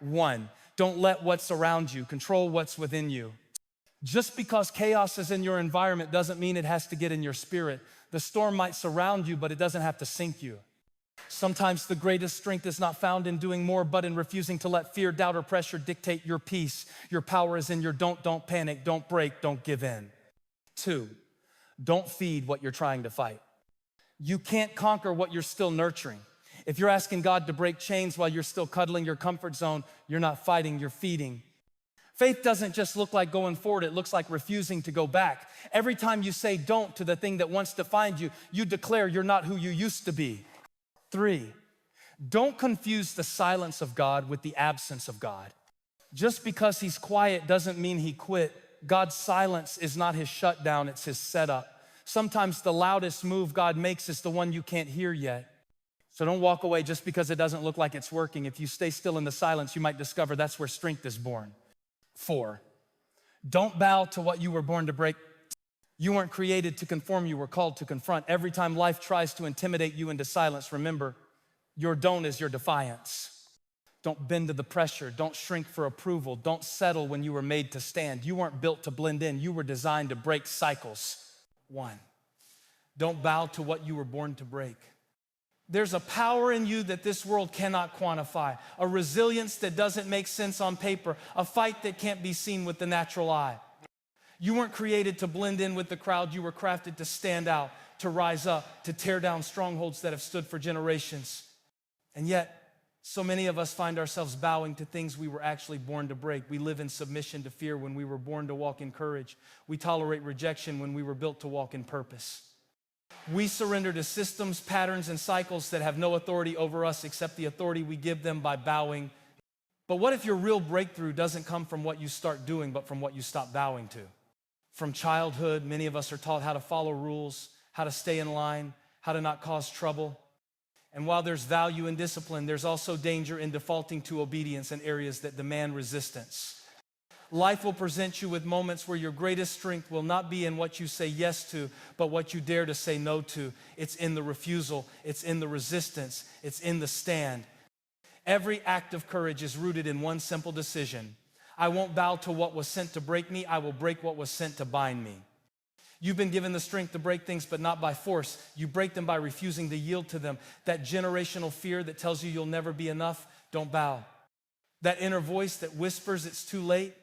One, don't let what's around you control what's within you. Just because chaos is in your environment doesn't mean it has to get in your spirit. The storm might surround you, but it doesn't have to sink you. Sometimes the greatest strength is not found in doing more, but in refusing to let fear, doubt, or pressure dictate your peace. Your power is in your don't panic, don't break, don't give in. Two, don't feed what you're trying to fight. You can't conquer what you're still nurturing. If you're asking God to break chains while you're still cuddling your comfort zone, you're not fighting, you're feeding. Faith doesn't just look like going forward, it looks like refusing to go back. Every time you say don't to the thing that once defined you, you declare you're not who you used to be. Three, don't confuse the silence of God with the absence of God. Just because he's quiet doesn't mean he quit. God's silence is not his shutdown, it's his setup. Sometimes the loudest move God makes is the one you can't hear yet. So don't walk away just because it doesn't look like it's working. If you stay still in the silence, you might discover that's where strength is born. Four, don't bow to what you were born to break. You weren't created to conform, you were called to confront. Every time life tries to intimidate you into silence, remember, your don't is your defiance. Don't bend to the pressure, don't shrink for approval, don't settle when you were made to stand. You weren't built to blend in, you were designed to break cycles. One, don't bow to what you were born to break. There's a power in you that this world cannot quantify, a resilience that doesn't make sense on paper, a fight that can't be seen with the natural eye. You weren't created to blend in with the crowd, you were crafted to stand out, to rise up, to tear down strongholds that have stood for generations. And yet, so many of us find ourselves bowing to things we were actually born to break. We live in submission to fear when we were born to walk in courage. We tolerate rejection when we were built to walk in purpose. We surrender to systems, patterns, and cycles that have no authority over us except the authority we give them by bowing. But what if your real breakthrough doesn't come from what you start doing, but from what you stop bowing to? From childhood, many of us are taught how to follow rules, how to stay in line, how to not cause trouble. And while there's value in discipline, there's also danger in defaulting to obedience in areas that demand resistance. Life will present you with moments where your greatest strength will not be in what you say yes to, but what you dare to say no to. It's in the refusal, it's in the resistance, it's in the stand. Every act of courage is rooted in one simple decision. I won't bow to what was sent to break me, I will break what was sent to bind me. You've been given the strength to break things, but not by force. You break them by refusing to yield to them. That generational fear that tells you you'll never be enough, don't bow. That inner voice that whispers it's too late,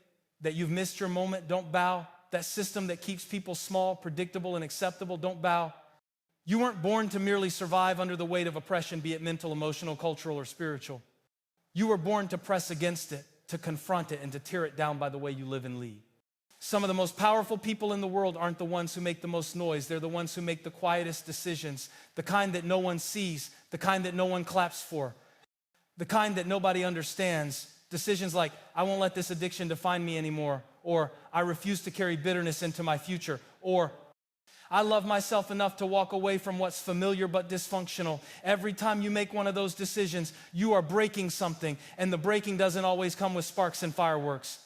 that you've missed your moment, don't bow. That system that keeps people small, predictable, and acceptable, don't bow. You weren't born to merely survive under the weight of oppression, be it mental, emotional, cultural, or spiritual. You were born to press against it, to confront it, and to tear it down by the way you live and lead. Some of the most powerful people in the world aren't the ones who make the most noise. They're the ones who make the quietest decisions, the kind that no one sees, the kind that no one claps for, the kind that nobody understands. Decisions like, I won't let this addiction define me anymore, or I refuse to carry bitterness into my future, or I love myself enough to walk away from what's familiar but dysfunctional. Every time you make one of those decisions, you are breaking something, and the breaking doesn't always come with sparks and fireworks.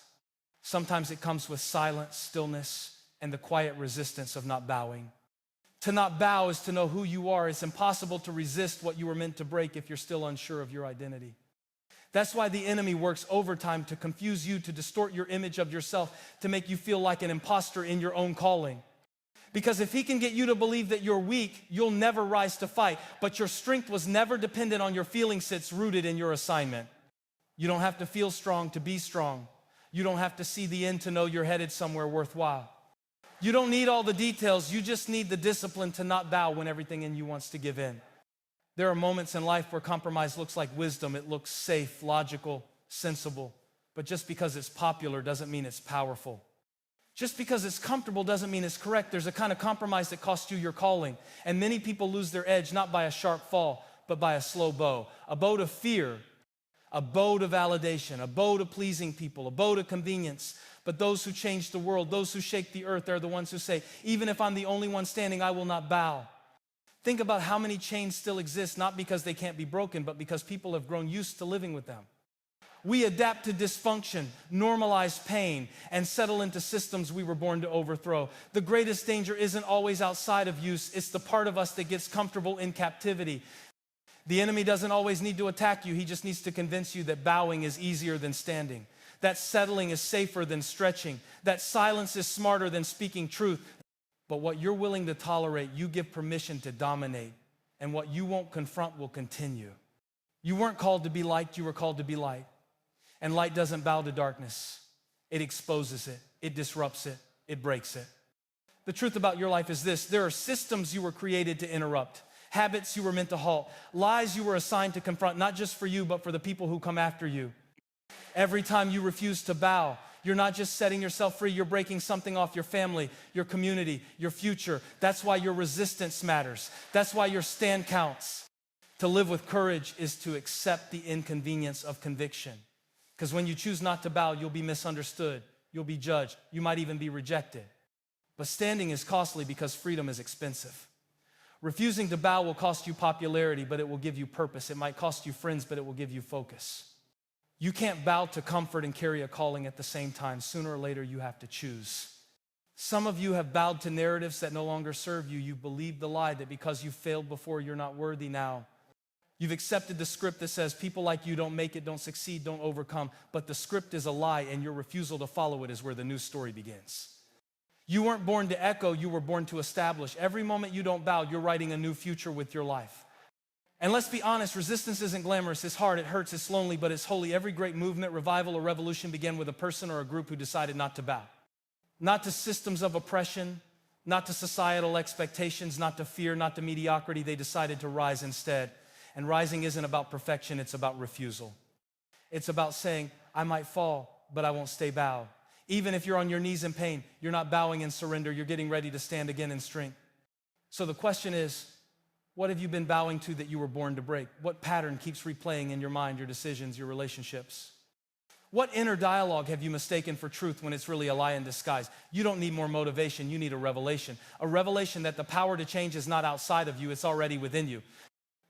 Sometimes it comes with silence, stillness, and the quiet resistance of not bowing. To not bow is to know who you are. It's impossible to resist what you were meant to break if you're still unsure of your identity. That's why the enemy works overtime to confuse you, to distort your image of yourself, to make you feel like an imposter in your own calling. Because if he can get you to believe that you're weak, you'll never rise to fight. But your strength was never dependent on your feelings, it's rooted in your assignment. You don't have to feel strong to be strong. You don't have to see the end to know you're headed somewhere worthwhile. You don't need all the details, you just need the discipline to not bow when everything in you wants to give in. There are moments in life where compromise looks like wisdom. It looks safe, logical, sensible. But just because it's popular doesn't mean it's powerful. Just because it's comfortable doesn't mean it's correct. There's a kind of compromise that costs you your calling. And many people lose their edge not by a sharp fall, but by a slow bow. A bow to fear, a bow to validation, a bow to pleasing people, a bow to convenience. But those who change the world, those who shake the earth, they're the ones who say, even if I'm the only one standing, I will not bow. Think about how many chains still exist, not because they can't be broken, but because people have grown used to living with them. We adapt to dysfunction, normalize pain, and settle into systems we were born to overthrow. The greatest danger isn't always outside of use, it's the part of us that gets comfortable in captivity. The enemy doesn't always need to attack you. He just needs to convince you that bowing is easier than standing, that settling is safer than stretching, that silence is smarter than speaking truth. But what you're willing to tolerate, you give permission to dominate, and what you won't confront will continue. You weren't called to be liked, you were called to be light. And light doesn't bow to darkness. It exposes it, it disrupts it, it breaks it. The truth about your life is this: there are systems you were created to interrupt, habits you were meant to halt, lies you were assigned to confront, not just for you, but for the people who come after you. Every time you refuse to bow, you're not just setting yourself free, you're breaking something off your family, your community, your future. That's why your resistance matters. That's why your stand counts. To live with courage is to accept the inconvenience of conviction. Because when you choose not to bow, you'll be misunderstood, you'll be judged, you might even be rejected. But standing is costly because freedom is expensive. Refusing to bow will cost you popularity, but it will give you purpose. It might cost you friends, but it will give you focus. You can't bow to comfort and carry a calling at the same time. Sooner or later, you have to choose. Some of you have bowed to narratives that no longer serve you. You believed the lie that because you failed before, you're not worthy now. You've accepted the script that says people like you don't make it, don't succeed, don't overcome. But the script is a lie, and your refusal to follow it is where the new story begins. You weren't born to echo, you were born to establish. Every moment you don't bow, you're writing a new future with your life. And let's be honest, resistance isn't glamorous, it's hard, it hurts, it's lonely, but it's holy. Every great movement, revival, or revolution began with a person or a group who decided not to bow. Not to systems of oppression, not to societal expectations, not to fear, not to mediocrity. They decided to rise instead. And rising isn't about perfection, it's about refusal. It's about saying, I might fall, but I won't stay bowed. Even if you're on your knees in pain, you're not bowing in surrender, you're getting ready to stand again in strength. So the question is, what have you been bowing to that you were born to break? What pattern keeps replaying in your mind, your decisions, your relationships? What inner dialogue have you mistaken for truth when it's really a lie in disguise? You don't need more motivation, you need a revelation. A revelation that the power to change is not outside of you, it's already within you.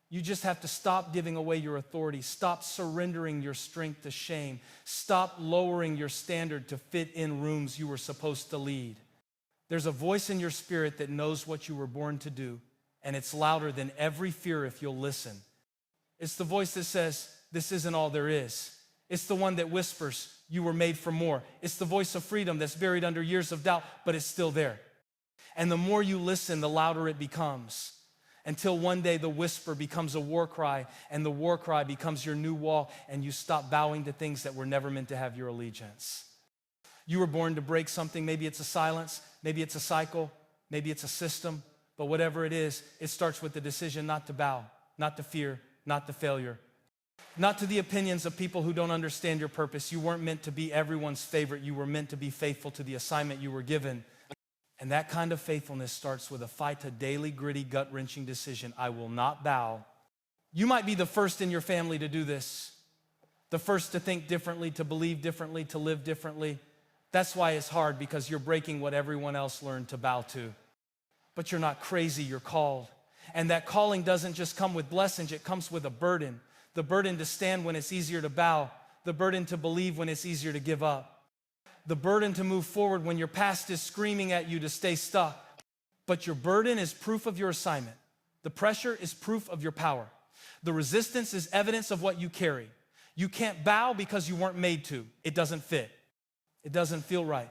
You just have to stop giving away your authority. Stop surrendering your strength to shame. Stop lowering your standard to fit in rooms you were supposed to lead. There's a voice in your spirit that knows what you were born to do, and it's louder than every fear if you'll listen. It's the voice that says, this isn't all there is. It's the one that whispers, you were made for more. It's the voice of freedom that's buried under years of doubt, but it's still there. And the more you listen, the louder it becomes. Until one day the whisper becomes a war cry, and the war cry becomes your new wall, and you stop bowing to things that were never meant to have your allegiance. You were born to break something. Maybe it's a silence, maybe it's a cycle, maybe it's a system, but whatever it is, it starts with the decision not to bow, not to fear, not to failure, not to the opinions of people who don't understand your purpose. You weren't meant to be everyone's favorite. You were meant to be faithful to the assignment you were given. And that kind of faithfulness starts with a fight to daily, gritty, gut-wrenching decision. I will not bow. You might be the first in your family to do this, the first to think differently, to believe differently, to live differently. That's why it's hard, because you're breaking what everyone else learned to bow to. But you're not crazy, you're called. And that calling doesn't just come with blessings, it comes with a burden. The burden to stand when it's easier to bow, the burden to believe when it's easier to give up. The burden to move forward when your past is screaming at you to stay stuck. But your burden is proof of your assignment. The pressure is proof of your power. The resistance is evidence of what you carry. You can't bow because you weren't made to. It doesn't fit. It doesn't feel right.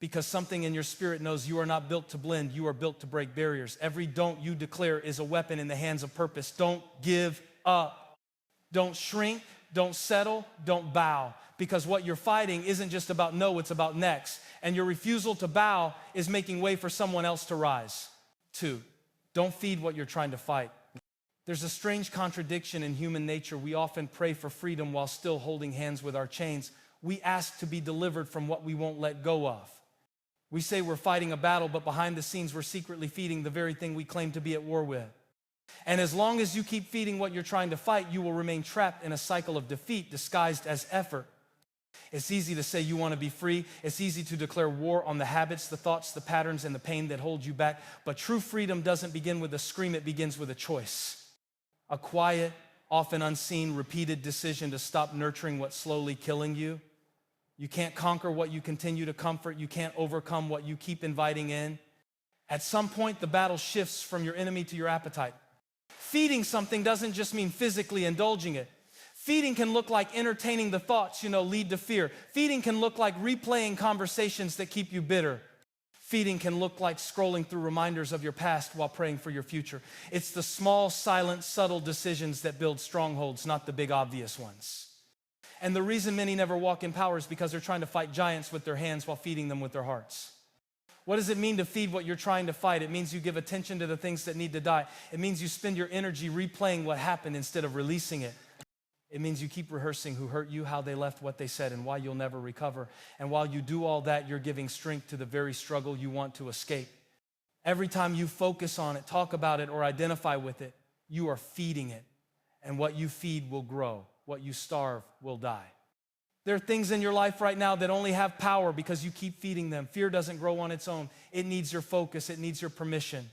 Because something in your spirit knows you are not built to blend, you are built to break barriers. Every don't you declare is a weapon in the hands of purpose. Don't give up. Don't shrink, don't settle, don't bow. Because what you're fighting isn't just about no, it's about next. And your refusal to bow is making way for someone else to rise. 2, don't feed what you're trying to fight. There's a strange contradiction in human nature. We often pray for freedom while still holding hands with our chains. We ask to be delivered from what we won't let go of. We say we're fighting a battle, but behind the scenes we're secretly feeding the very thing we claim to be at war with. And as long as you keep feeding what you're trying to fight, you will remain trapped in a cycle of defeat disguised as effort. It's easy to say you want to be free. It's easy to declare war on the habits, the thoughts, the patterns, and the pain that hold you back. But true freedom doesn't begin with a scream, it begins with a choice. A quiet, often unseen, repeated decision to stop nurturing what's slowly killing you. You can't conquer what you continue to comfort. You can't overcome what you keep inviting in. At some point, the battle shifts from your enemy to your appetite. Feeding something doesn't just mean physically indulging it. Feeding can look like entertaining the thoughts, lead to fear. Feeding can look like replaying conversations that keep you bitter. Feeding can look like scrolling through reminders of your past while praying for your future. It's the small, silent, subtle decisions that build strongholds, not the big, obvious ones. And the reason many never walk in power is because they're trying to fight giants with their hands while feeding them with their hearts. What does it mean to feed what you're trying to fight? It means you give attention to the things that need to die. It means you spend your energy replaying what happened instead of releasing it. It means you keep rehearsing who hurt you, how they left, what they said, and why you'll never recover. And while you do all that, you're giving strength to the very struggle you want to escape. Every time you focus on it, talk about it, or identify with it, you are feeding it. And what you feed will grow. What you starve will die. There are things in your life right now that only have power because you keep feeding them. Fear doesn't grow on its own. It needs your focus. It needs your permission.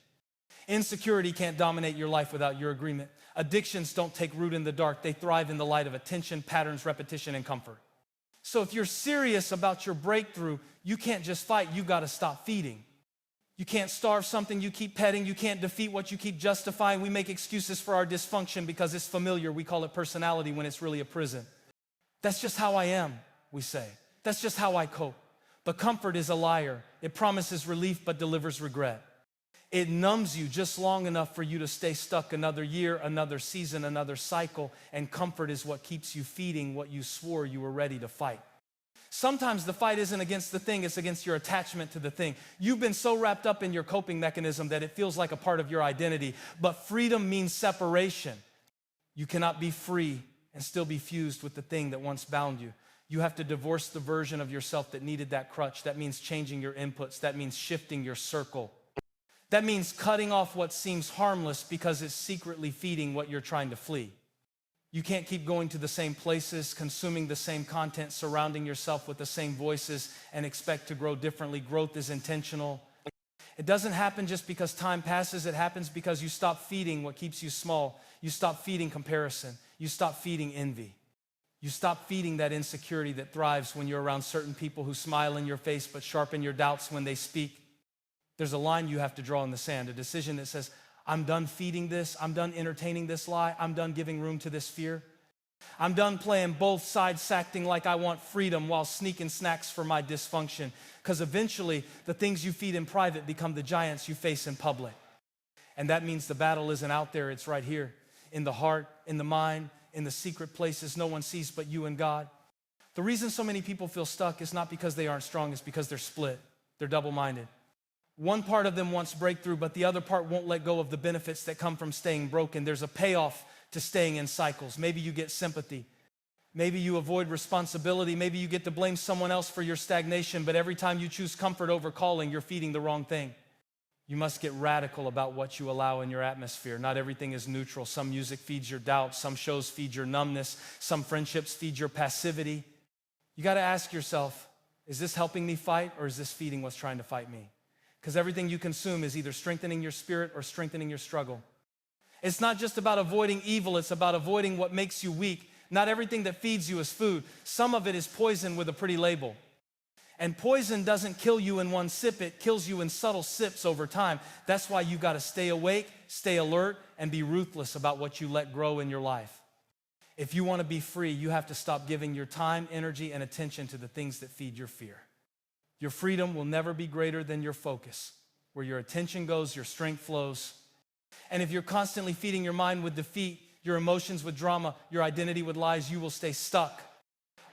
Insecurity can't dominate your life without your agreement. Addictions don't take root in the dark. They thrive in the light of attention, patterns, repetition, and comfort. So if you're serious about your breakthrough, you can't just fight. You've got to stop feeding. You can't starve something you keep petting. You can't defeat what you keep justifying. We make excuses for our dysfunction because it's familiar. We call it personality when it's really a prison. That's just how I am, we say. That's just how I cope. But comfort is a liar. It promises relief but delivers regret. It numbs you just long enough for you to stay stuck another year, another season, another cycle, and comfort is what keeps you feeding what you swore you were ready to fight. Sometimes the fight isn't against the thing, it's against your attachment to the thing. You've been so wrapped up in your coping mechanism that it feels like a part of your identity, but freedom means separation. You cannot be free and still be fused with the thing that once bound you. You have to divorce the version of yourself that needed that crutch. That means changing your inputs. That means shifting your circle. That means cutting off what seems harmless because it's secretly feeding what you're trying to flee. You can't keep going to the same places, consuming the same content, surrounding yourself with the same voices, and expect to grow differently. Growth is intentional. It doesn't happen just because time passes. It happens because you stop feeding what keeps you small. You stop feeding comparison. You stop feeding envy. You stop feeding that insecurity that thrives when you're around certain people who smile in your face but sharpen your doubts when they speak. There's a line you have to draw in the sand, a decision that says, I'm done feeding this. I'm done entertaining this lie. I'm done giving room to this fear. I'm done playing both sides, acting like I want freedom while sneaking snacks for my dysfunction. Because eventually, the things you feed in private become the giants you face in public. And that means the battle isn't out there, it's right here. In the heart, in the mind, in the secret places no one sees but you and God. The reason so many people feel stuck is not because they aren't strong, it's because they're split. They're double-minded. One part of them wants breakthrough, but the other part won't let go of the benefits that come from staying broken. There's a payoff to staying in cycles. Maybe you get sympathy. Maybe you avoid responsibility. Maybe you get to blame someone else for your stagnation, but every time you choose comfort over calling, you're feeding the wrong thing. You must get radical about what you allow in your atmosphere. Not everything is neutral. Some music feeds your doubt. Some shows feed your numbness. Some friendships feed your passivity. You got to ask yourself, is this helping me fight or is this feeding what's trying to fight me? Because everything you consume is either strengthening your spirit or strengthening your struggle. It's not just about avoiding evil, it's about avoiding what makes you weak. Not everything that feeds you is food. Some of it is poison with a pretty label. And poison doesn't kill you in one sip, it kills you in subtle sips over time. That's why you got to stay awake, stay alert, and be ruthless about what you let grow in your life. If you want to be free, you have to stop giving your time, energy, and attention to the things that feed your fear. Your freedom will never be greater than your focus. Where your attention goes, your strength flows. And if you're constantly feeding your mind with defeat, your emotions with drama, your identity with lies, you will stay stuck.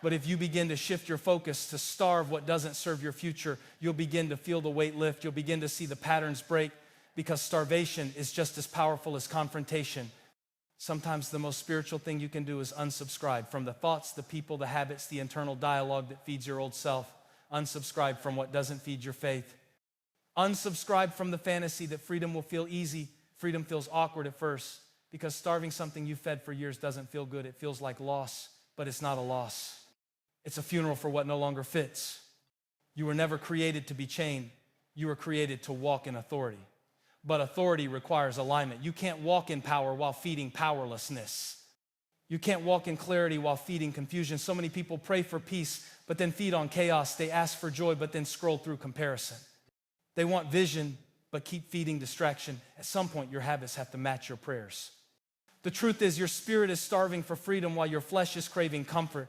But if you begin to shift your focus to starve what doesn't serve your future, you'll begin to feel the weight lift. You'll begin to see the patterns break because starvation is just as powerful as confrontation. Sometimes the most spiritual thing you can do is unsubscribe from the thoughts, the people, the habits, the internal dialogue that feeds your old self. Unsubscribe from what doesn't feed your faith. Unsubscribe from the fantasy that freedom will feel easy. Freedom feels awkward at first because starving something you fed for years doesn't feel good. It feels like loss, but it's not a loss. It's a funeral for what no longer fits. You were never created to be chained. You were created to walk in authority. But authority requires alignment. You can't walk in power while feeding powerlessness. You can't walk in clarity while feeding confusion. So many people pray for peace, but then feed on chaos. They ask for joy, but then scroll through comparison. They want vision, but keep feeding distraction. At some point, your habits have to match your prayers. The truth is your spirit is starving for freedom while your flesh is craving comfort.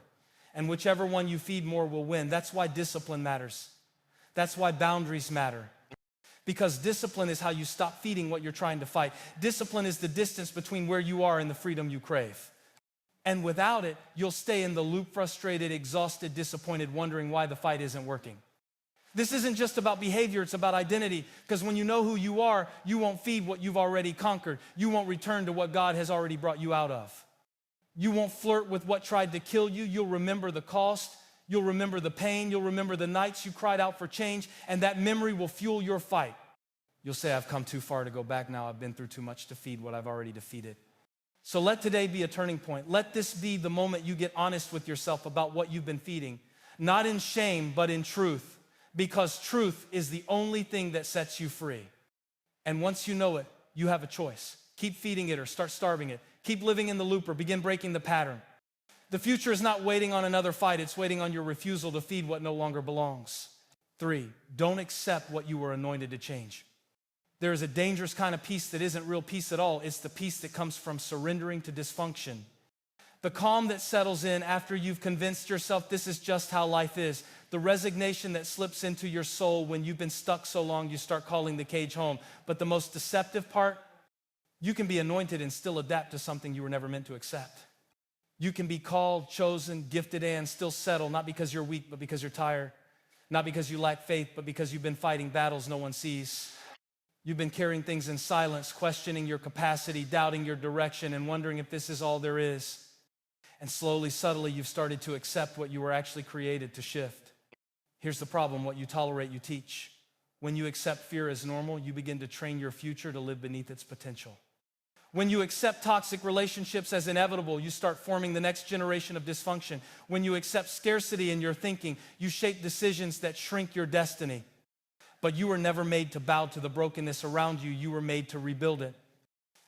And whichever one you feed more will win. That's why discipline matters. That's why boundaries matter. Because discipline is how you stop feeding what you're trying to fight. Discipline is the distance between where you are and the freedom you crave. And without it, you'll stay in the loop, frustrated, exhausted, disappointed, wondering why the fight isn't working. This isn't just about behavior, it's about identity. Because when you know who you are, you won't feed what you've already conquered. You won't return to what God has already brought you out of. You won't flirt with what tried to kill you. You'll remember the cost. You'll remember the pain. You'll remember the nights you cried out for change, and that memory will fuel your fight. You'll say, I've come too far to go back now. I've been through too much to feed what I've already defeated. So let today be a turning point. Let this be the moment you get honest with yourself about what you've been feeding. Not in shame, but in truth. Because truth is the only thing that sets you free. And once you know it, you have a choice. Keep feeding it or start starving it. Keep living in the loop or begin breaking the pattern. The future is not waiting on another fight. It's waiting on your refusal to feed what no longer belongs. 3, don't accept what you were anointed to change. There is a dangerous kind of peace that isn't real peace at all. It's the peace that comes from surrendering to dysfunction. The calm that settles in after you've convinced yourself this is just how life is. The resignation that slips into your soul when you've been stuck so long you start calling the cage home. But the most deceptive part, you can be anointed and still adapt to something you were never meant to accept. You can be called, chosen, gifted, and still settle, not because you're weak, but because you're tired. Not because you lack faith, but because you've been fighting battles no one sees. You've been carrying things in silence, questioning your capacity, doubting your direction, and wondering if this is all there is. And slowly, subtly, you've started to accept what you were actually created to shift. Here's the problem: what you tolerate, you teach. When you accept fear as normal, you begin to train your future to live beneath its potential. When you accept toxic relationships as inevitable, you start forming the next generation of dysfunction. When you accept scarcity in your thinking, you shape decisions that shrink your destiny. But you were never made to bow to the brokenness around you. You were made to rebuild it.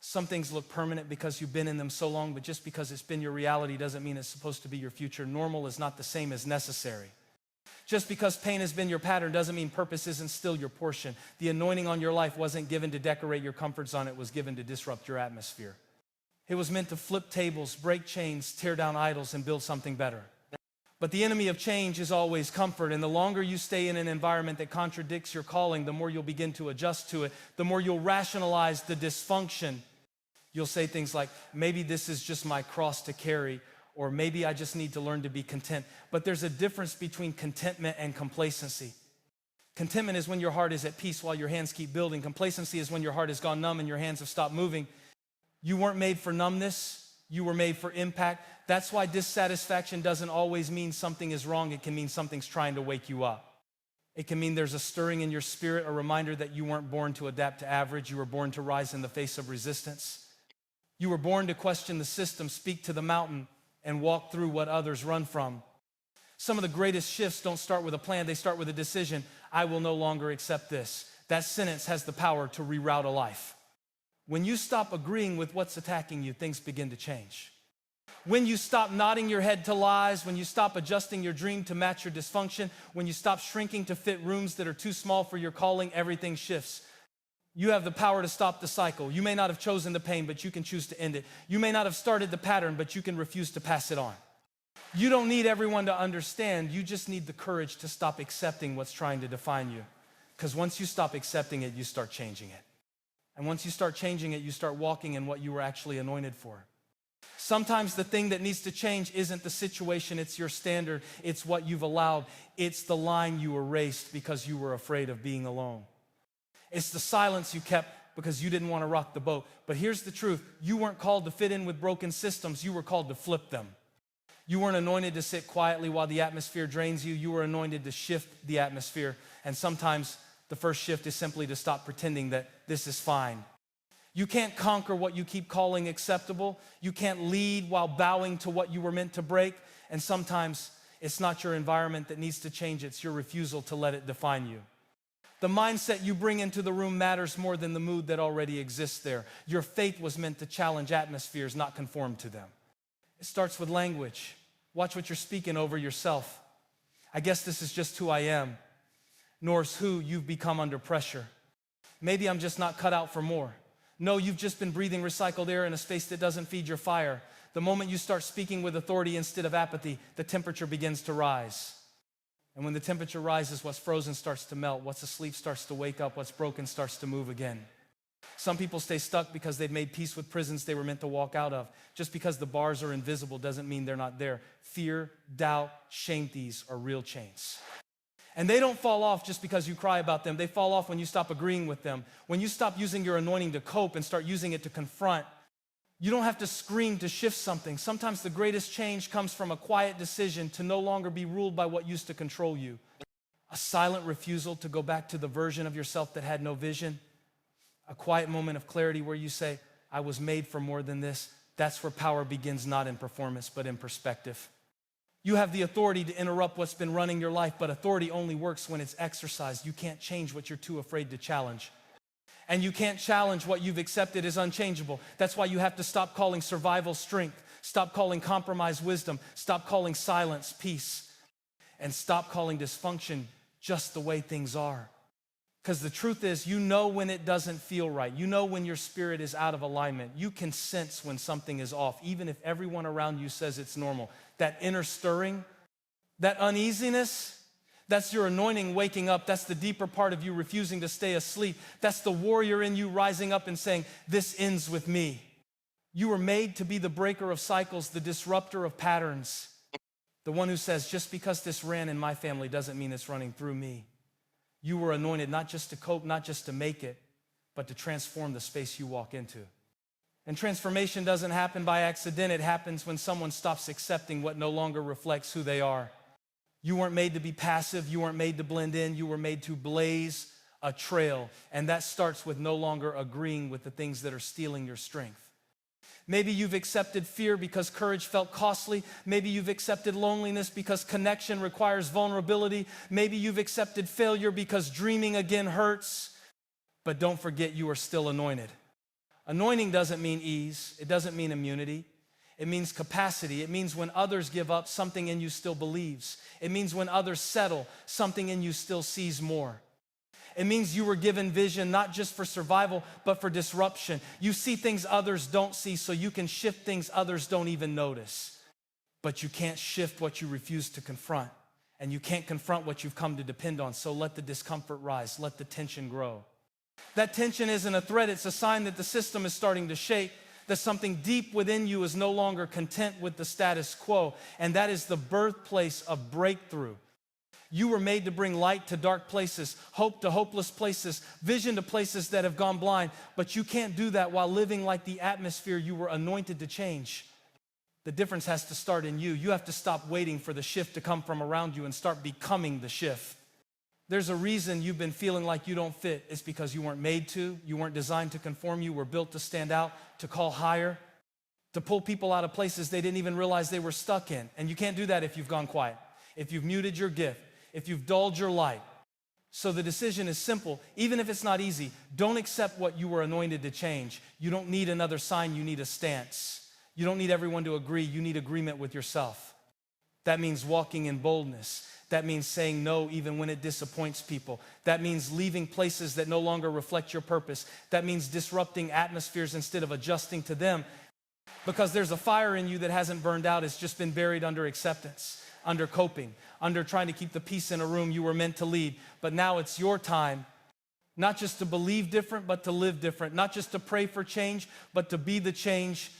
Some things look permanent because you've been in them so long, but just because it's been your reality doesn't mean it's supposed to be your future. Normal is not the same as necessary. Just because pain has been your pattern doesn't mean purpose isn't still your portion. The anointing on your life wasn't given to decorate your comfort zone. It was given to disrupt your atmosphere. It was meant to flip tables, break chains, tear down idols, and build something better. But the enemy of change is always comfort, and the longer you stay in an environment that contradicts your calling, the more you'll begin to adjust to it, the more you'll rationalize the dysfunction. You'll say things like, maybe this is just my cross to carry, or maybe I just need to learn to be content. But there's a difference between contentment and complacency. Contentment is when your heart is at peace while your hands keep building. Complacency is when your heart has gone numb and your hands have stopped moving. You weren't made for numbness. You were made for impact. That's why dissatisfaction doesn't always mean something is wrong. It can mean something's trying to wake you up. It can mean there's a stirring in your spirit, a reminder that you weren't born to adapt to average. You were born to rise in the face of resistance. You were born to question the system, speak to the mountain, and walk through what others run from. Some of the greatest shifts don't start with a plan. They start with a decision. I will no longer accept this. That sentence has the power to reroute a life. When you stop agreeing with what's attacking you, things begin to change. When you stop nodding your head to lies, when you stop adjusting your dream to match your dysfunction, when you stop shrinking to fit rooms that are too small for your calling, everything shifts. You have the power to stop the cycle. You may not have chosen the pain, but you can choose to end it. You may not have started the pattern, but you can refuse to pass it on. You don't need everyone to understand. You just need the courage to stop accepting what's trying to define you. Because once you stop accepting it, you start changing it. And once you start changing it, you start walking in what you were actually anointed for. Sometimes the thing that needs to change isn't the situation, it's your standard, it's what you've allowed, it's the line you erased because you were afraid of being alone. It's the silence you kept because you didn't want to rock the boat. But here's the truth, you weren't called to fit in with broken systems, you were called to flip them. You weren't anointed to sit quietly while the atmosphere drains you, you were anointed to shift the atmosphere. And sometimes the first shift is simply to stop pretending that this is fine. You can't conquer what you keep calling acceptable. You can't lead while bowing to what you were meant to break. And sometimes it's not your environment that needs to change, it's your refusal to let it define you. The mindset you bring into the room matters more than the mood that already exists there. Your faith was meant to challenge atmospheres, not conform to them. It starts with language. Watch what you're speaking over yourself. I guess this is just who I am. Nor is who you've become under pressure. Maybe I'm just not cut out for more. No, you've just been breathing recycled air in a space that doesn't feed your fire. The moment you start speaking with authority instead of apathy, the temperature begins to rise. And when the temperature rises, what's frozen starts to melt. What's asleep starts to wake up. What's broken starts to move again. Some people stay stuck because they've made peace with prisons they were meant to walk out of. Just because the bars are invisible doesn't mean they're not there. Fear, doubt, shame, these are real chains. And they don't fall off just because you cry about them. They fall off when you stop agreeing with them. When you stop using your anointing to cope and start using it to confront. You don't have to scream to shift something. Sometimes the greatest change comes from a quiet decision to no longer be ruled by what used to control you. A silent refusal to go back to the version of yourself that had no vision. A quiet moment of clarity where you say, I was made for more than this. That's where power begins, not in performance, but in perspective. You have the authority to interrupt what's been running your life, but authority only works when it's exercised. You can't change what you're too afraid to challenge. And you can't challenge what you've accepted as unchangeable. That's why you have to stop calling survival strength, stop calling compromise wisdom, stop calling silence peace, and stop calling dysfunction just the way things are. Because the truth is, you know when it doesn't feel right. You know when your spirit is out of alignment. You can sense when something is off, even if everyone around you says it's normal. That inner stirring, that uneasiness, that's your anointing waking up. That's the deeper part of you refusing to stay asleep. That's the warrior in you rising up and saying, this ends with me. You were made to be the breaker of cycles, the disruptor of patterns. The one who says, just because this ran in my family doesn't mean it's running through me. You were anointed not just to cope, not just to make it, but to transform the space you walk into. And transformation doesn't happen by accident. It happens when someone stops accepting what no longer reflects who they are. You weren't made to be passive. You weren't made to blend in. You were made to blaze a trail. And that starts with no longer agreeing with the things that are stealing your strength. Maybe you've accepted fear because courage felt costly. Maybe you've accepted loneliness because connection requires vulnerability. Maybe you've accepted failure because dreaming again hurts. But don't forget, you are still anointed. Anointing doesn't mean ease. It doesn't mean immunity. It means capacity. It means when others give up, something in you still believes. It means when others settle, something in you still sees more. It means you were given vision not just for survival, but for disruption. You see things others don't see, so you can shift things others don't even notice. But you can't shift what you refuse to confront, and you can't confront what you've come to depend on, so let the discomfort rise, let the tension grow. That tension isn't a threat, it's a sign that the system is starting to shake, that something deep within you is no longer content with the status quo, and that is the birthplace of breakthrough. You were made to bring light to dark places, hope to hopeless places, vision to places that have gone blind, but you can't do that while living like the atmosphere you were anointed to change. The difference has to start in you. You have to stop waiting for the shift to come from around you and start becoming the shift. There's a reason you've been feeling like you don't fit. It's because you weren't made to, you weren't designed to conform, you were built to stand out, to call higher, to pull people out of places they didn't even realize they were stuck in. And you can't do that if you've gone quiet, if you've muted your gift, if you've dulled your light. So the decision is simple. Even if it's not easy, don't accept what you were anointed to change. You don't need another sign, you need a stance. You don't need everyone to agree, you need agreement with yourself. That means walking in boldness. That means saying no even when it disappoints people. That means leaving places that no longer reflect your purpose. That means disrupting atmospheres instead of adjusting to them. Because there's a fire in you that hasn't burned out, it's just been buried under acceptance, under coping, under trying to keep the peace in a room you were meant to lead. But now it's your time, not just to believe different, but to live different. Not just to pray for change, but to be the change